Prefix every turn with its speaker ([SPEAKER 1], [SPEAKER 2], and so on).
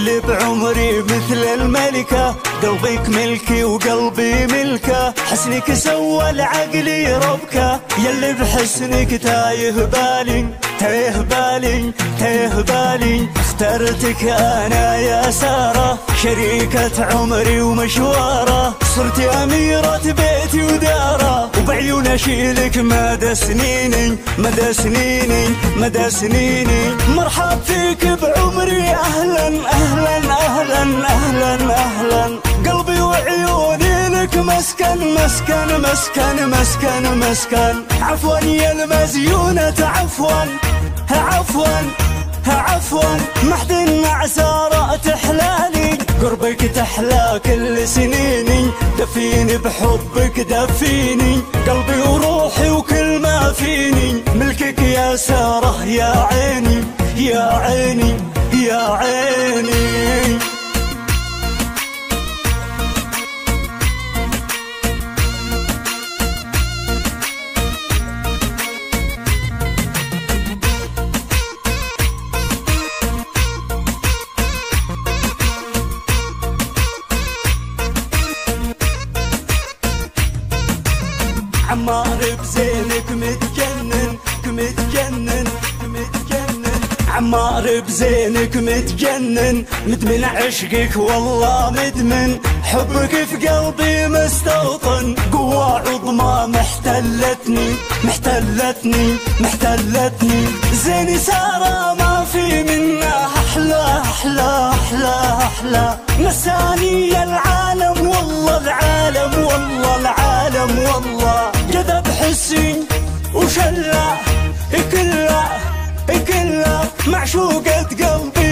[SPEAKER 1] يلي بعمري مثل الملكة، قلبك ملكي وقلبي ملكه، حسنك سوى العقل ربكه، يلي بحسنك تايه بالي تايه بالي تايه بالي. اخترتك انا يا سارة شريكة عمري ومشواره، صرت اميرة بيتي وداره، وبعيون اشيلك مدى سنيني مدى سنيني مدى سنيني. مرحب فيك بعمري اهلا اهلا اهلا اهلا اهلا، قلبي وعيوني لك مسكن مسكن مسكن مسكن مسكن. عفوا يا المزيونة عفوا عفوا عفوا، محد عسارة تحلالي، قربك تحلى كل سنيني، دفيني بحبك دفيني، قلبي وروحي وكل ما فيني، ملكك يا سارة يا عيني يا عيني يا عيني. عمار بزينك متجنن متجنن متجنن، عمار بزينك متجنن، مدمن عشقك والله مدمن، حبك في قلبي مستوطن، قوة عظمى محتلتني محتلتني محتلتني. زيني سارة ما في منها احلى احلى احلى احلى، نساني العالم والله العالم والله العالم والله، جذب حسي وشلة كلها كلها معشوقة قلبي